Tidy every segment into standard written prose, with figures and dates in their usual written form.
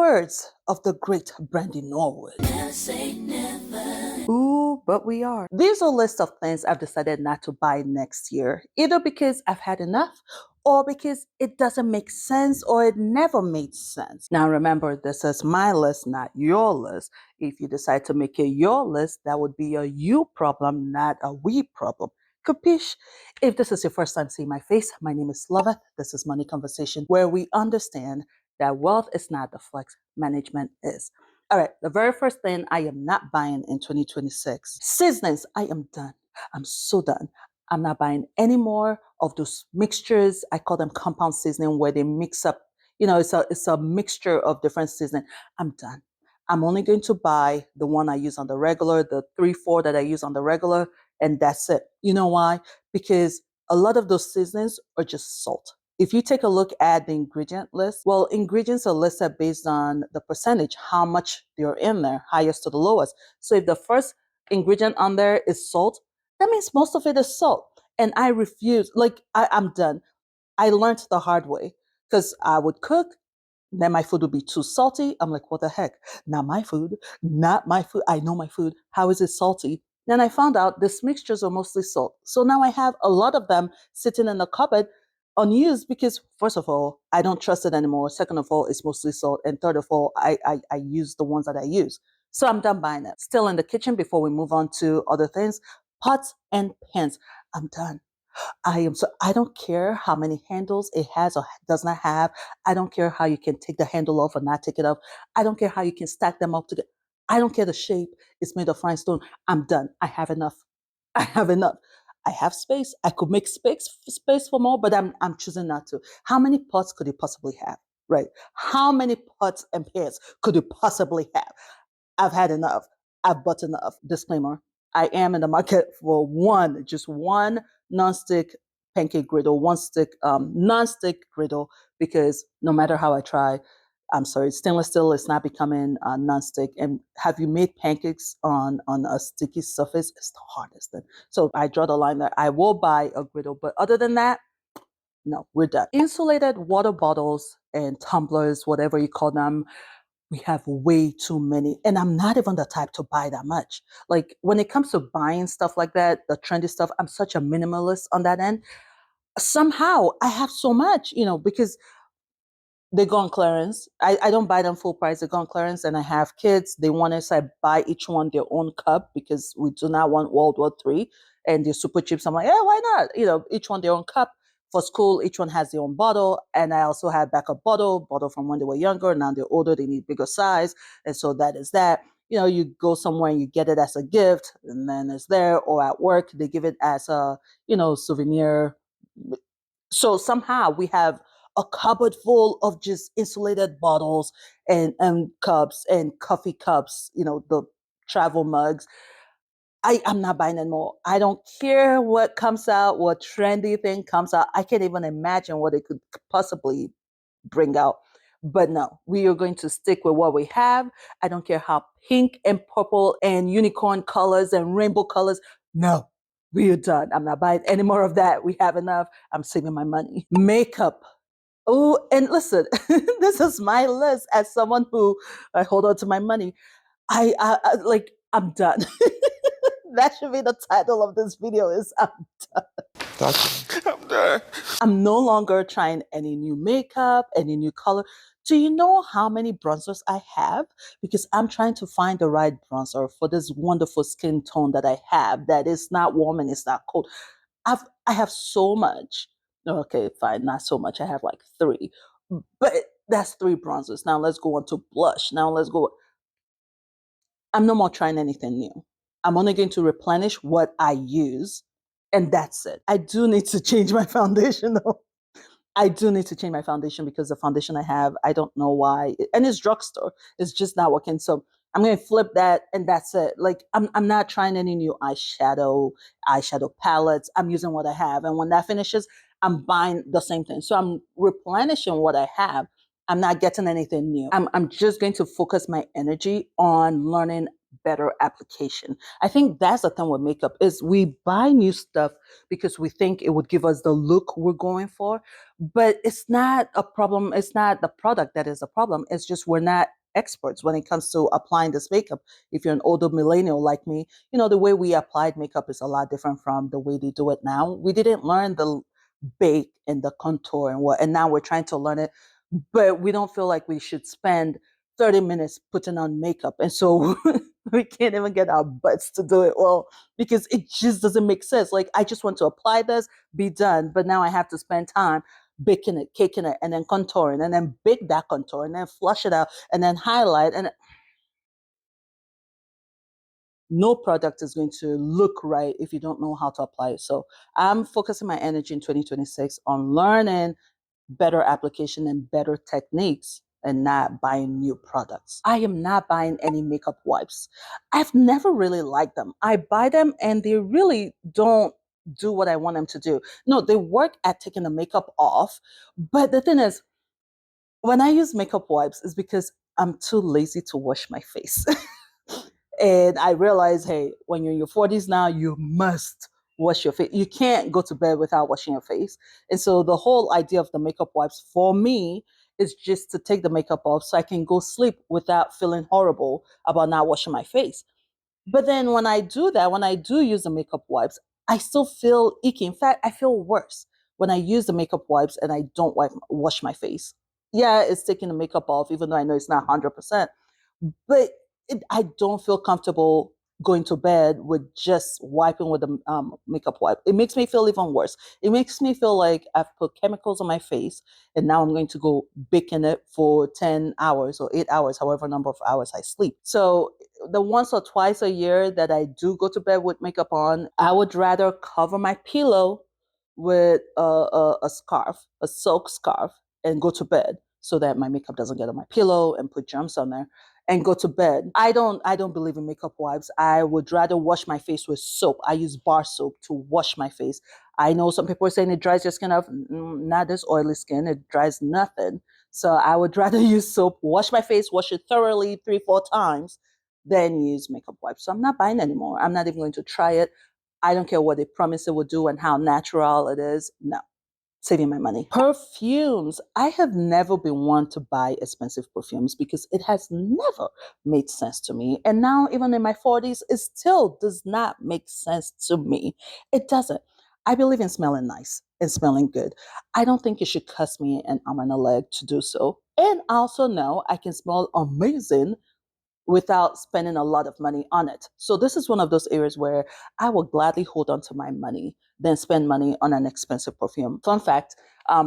words of the great Brandy Norwood. Never say never. Ooh, but we are. These are lists of things I've decided not to buy next year, either because I've had enough or because it doesn't make sense or it never made sense. Now remember, this is my list, not your list. If you decide to make it your list, that would be a you problem, not a we problem. Capiche? If this is your first time seeing my face, my name is Loveth. This is Money Conversation, where we understand that wealth is not the flex, management is. All right, the very first thing I am not buying in 2026, seasonings. I am done. I'm so done. I'm not buying any more of those mixtures. I call them compound seasoning, where they mix up, it's a mixture of different seasoning. I'm done. I'm only going to buy the one I use on the regular, the 3, 4 that I use on the regular, and that's it. You know why? Because a lot of those seasonings are just salt. If you take a look at the ingredient list, well, ingredients are listed based on the percentage, how much they're in there, highest to the lowest. So if the first ingredient on there is salt, that means most of it is salt. And I refuse, I'm done. I learned the hard way because I would cook, then my food would be too salty. I'm like, what the heck? Not my food, not my food. I know my food. How is it salty? Then I found out these mixtures are mostly salt. So now I have a lot of them sitting in the cupboard unused because, first of all, I don't trust it anymore. Second of all, it's mostly salt. And third of all, I use the ones that I use. So I'm done buying it. Still in the kitchen before we move on to other things, pots and pans. I'm done. I don't care how many handles it has or does not have. I don't care how you can take the handle off or not take it off. I don't care how you can stack them up together. I don't care the shape. It's made of rhinestone. I'm done. I have enough. I have enough. I have space. I could make space for more, but I'm choosing not to. How many pots could you possibly have? Right? How many pots and pans could you possibly have? I've had enough. I've bought enough. Disclaimer. I am in the market for just one nonstick pancake griddle, one stick nonstick griddle, because no matter how I try, I'm sorry, stainless steel is not becoming nonstick. And have you made pancakes on a sticky surface? It's the hardest thing. So I draw the line there. I will buy a griddle, but other than that, no, we're done. Insulated water bottles and tumblers, whatever you call them, we have way too many. And I'm not even the type to buy that much. Like when it comes to buying stuff like that, the trendy stuff, I'm such a minimalist on that end. Somehow I have so much, because they go on clearance. I don't buy them full price. They go on clearance, and I have kids. They want us, I buy each one their own cup because we do not want World War III. And they're super cheap. So I'm like, yeah, why not? Each one their own cup. For school, each one has their own bottle. And I also have backup bottle from when they were younger. Now they're older, they need bigger size. And so that is that. You go somewhere and you get it as a gift, and then it's there, or at work, they give it as a, souvenir. So somehow we have a cupboard full of just insulated bottles and cups and coffee cups, the travel mugs. I'm not buying anymore. I don't care what comes out, what trendy thing comes out. I can't even imagine what it could possibly bring out. But no, we are going to stick with what we have. I don't care how pink and purple and unicorn colors and rainbow colors. No, we are done. I'm not buying any more of that. We have enough. I'm saving my money. Makeup. Oh, and listen, this is my list as someone who I hold on to my money. I'm done. That should be the title of this video is I'm done. I'm no longer trying any new makeup, any new color. Do you know how many bronzers I have? Because I'm trying to find the right bronzer for this wonderful skin tone that I have, that is not warm and it's not cold. I have so much. Okay, fine, not so much. I have like 3. But that's 3 bronzers. Now let's go on to blush. Now let's go. I'm no more trying anything new. I'm only going to replenish what I use, and that's it. I do need to change my foundation though. I do need to change my foundation because the foundation I have, I don't know why, and it's drugstore. It's just not working. So I'm going to flip that, and that's it. Like I'm not trying any new eyeshadow palettes. I'm using what I have, and when that finishes, I'm buying the same thing. So I'm replenishing what I have. I'm not getting anything new. I'm just going to focus my energy on learning better application. I think that's the thing with makeup is we buy new stuff because we think it would give us the look we're going for, but it's not a problem. It's not the product that is a problem. It's just we're not experts when it comes to applying this makeup. If you're an older millennial like me, the way we applied makeup is a lot different from the way they do it now. We didn't learn the bake and the contour and now we're trying to learn it, but we don't feel like we should spend 30 minutes putting on makeup. And so we can't even get our butts to do it well because it just doesn't make sense. Like, I just want to apply this, be done. But now I have to spend time baking it, caking it, and then contouring, and then bake that contour, and then flush it out, and then highlight. And no product is going to look right if you don't know how to apply it. So I'm focusing my energy in 2026 on learning better application and better techniques and not buying new products. I am not buying any makeup wipes. I've never really liked them. I buy them and they really don't do what I want them to do. No, they work at taking the makeup off. But the thing is, when I use makeup wipes, it's because I'm too lazy to wash my face. And I realized, hey, when you're in your 40s now, you must wash your face. You can't go to bed without washing your face. And so the whole idea of the makeup wipes for me is just to take the makeup off so I can go sleep without feeling horrible about not washing my face. But then when I do that, when I do use the makeup wipes, I still feel icky. In fact, I feel worse when I use the makeup wipes and I don't wash my face. Yeah, it's taking the makeup off, even though I know it's not 100%. But I don't feel comfortable going to bed with just wiping with a makeup wipe. It makes me feel even worse. It makes me feel like I've put chemicals on my face and now I'm going to go bake in it for 10 hours or 8 hours, however number of hours I sleep. So the once or twice a year that I do go to bed with makeup on, I would rather cover my pillow with a scarf, a silk scarf, and go to bed so that my makeup doesn't get on my pillow and put germs on there and go to bed. I don't believe in makeup wipes. I would rather wash my face with soap. I use bar soap to wash my face. I know some people are saying it dries your skin off. Not this oily skin. It dries nothing. So I would rather use soap, wash my face, wash it thoroughly 3, 4 times, than use makeup wipes. So I'm not buying anymore. I'm not even going to try it. I don't care what they promise it would do and how natural it is. No, saving my money. Perfumes. I have never been one to buy expensive perfumes because it has never made sense to me. And now, even in my 40s, it still does not make sense to me. It doesn't. I believe in smelling nice and smelling good. I don't think it should cost me an arm and a leg to do so. And I also know I can smell amazing without spending a lot of money on it. So this is one of those areas where I will gladly hold on to my money than spend money on an expensive perfume. Fun fact,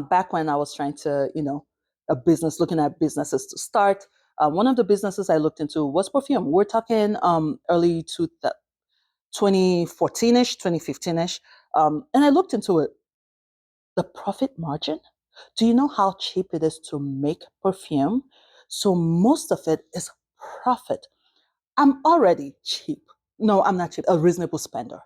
back when I was trying to, a business, looking at businesses to start, one of the businesses I looked into was perfume. We're talking early to 2014-ish, 2015-ish. And I looked into it. The profit margin, do you know how cheap it is to make perfume? So most of it is profit. I'm already cheap. No, I'm not cheap, a reasonable spender.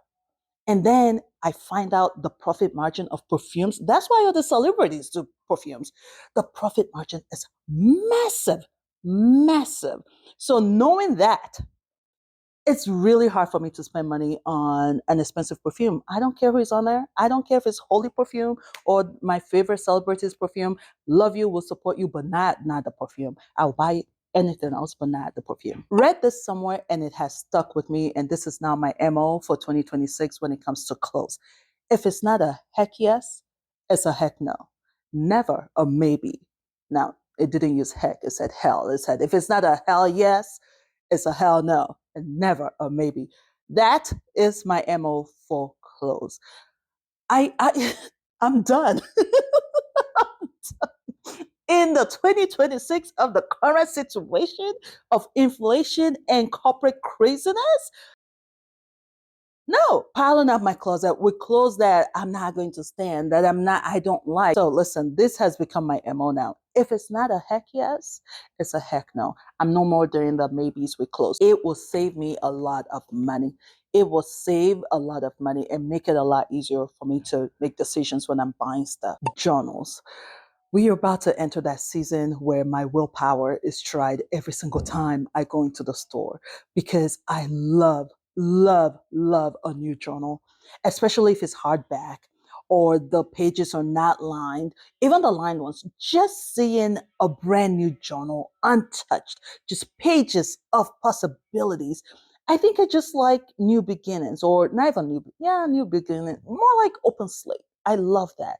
And then I find out the profit margin of perfumes. That's why all the celebrities do perfumes. The profit margin is massive, massive. So knowing that, it's really hard for me to spend money on an expensive perfume. I don't care who is on there. I don't care if it's holy perfume or my favorite celebrity's perfume. Love you, will support you, but not the perfume. I'll buy anything else, but not the perfume. Read this somewhere and it has stuck with me. And this is now my MO for 2026 when it comes to clothes. If it's not a heck yes, it's a heck no. Never a maybe. Now, it didn't use heck, it said hell. It said if it's not a hell yes, it's a hell no, and never a maybe. That is my MO for clothes. I I'm done. In the 2026 of the current situation of inflation and corporate craziness, no, piling up my closet with clothes that I'm not going to stand, that I don't like. So listen, this has become my MO now. If it's not a heck yes, it's a heck no. I'm no more doing the maybes with clothes. It will save me a lot of money. It will save a lot of money and make it a lot easier for me to make decisions when I'm buying stuff. Journals. We are about to enter that season where my willpower is tried every single time I go into the store because I love a new journal, especially if it's hardback or the pages are not lined, even the lined ones. Just seeing a brand new journal untouched, just pages of possibilities. I think I just like new beginnings, or not even new beginning, more like open slate. I love that,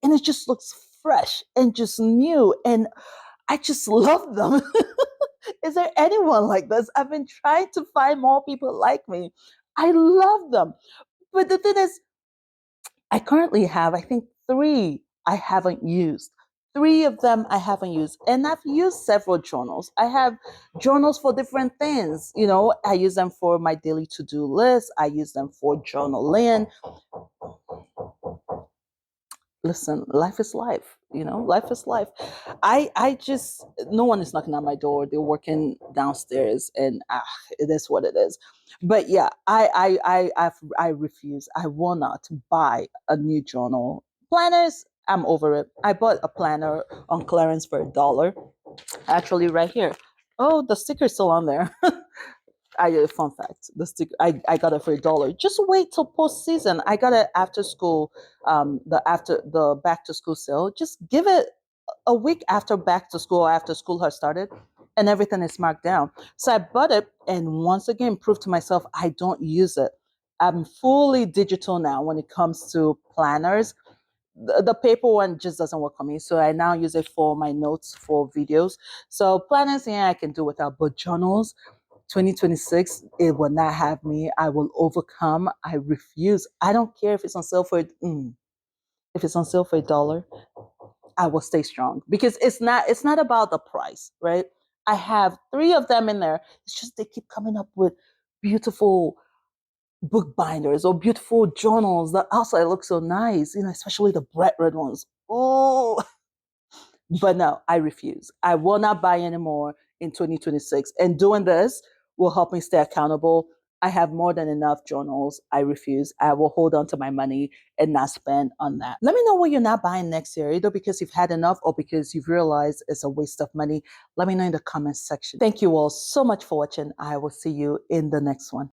and it just looks fresh and just new, and I just love them. Is there anyone like this? I've been trying to find more people like me. I love them. But the thing is, I currently have, I think, three I haven't used. Three of them I haven't used. And I've used several journals. I have journals for different things. I use them for my daily to do list, I use them for journaling. Listen, life is life. Life is life. I just, no one is knocking at my door. They're working downstairs, and it is what it is. But yeah, I refuse. I will not buy a new journal. Planners, I'm over it. I bought a planner on clearance for $1, actually, right here. Oh, the sticker's still on there. Fun fact, the stick I got it for $1. Just wait till post season. I got it after school, the back to school sale. Just give it a week after back to school, after school has started, and everything is marked down. So I bought it, and once again proved to myself I don't use it. I'm fully digital now when it comes to planners. The paper one just doesn't work for me, so I now use it for my notes, for videos. So planners, yeah, I can do without, but journals, 2026, it will not have me. I will overcome. I refuse. I don't care if it's on sale for if it's on sale for $1. I will stay strong because it's not about the price, right? I have three of them in there. It's just they keep coming up with beautiful book binders or beautiful journals that outside look so nice, especially the bright red ones. Oh, but no, I refuse. I will not buy anymore in 2026. And doing this will help me stay accountable. I have more than enough journals. I refuse. I will hold on to my money and not spend on that. Let me know what you're not buying next year, either because you've had enough or because you've realized it's a waste of money. Let me know in the comments section. Thank you all so much for watching. I will see you in the next one.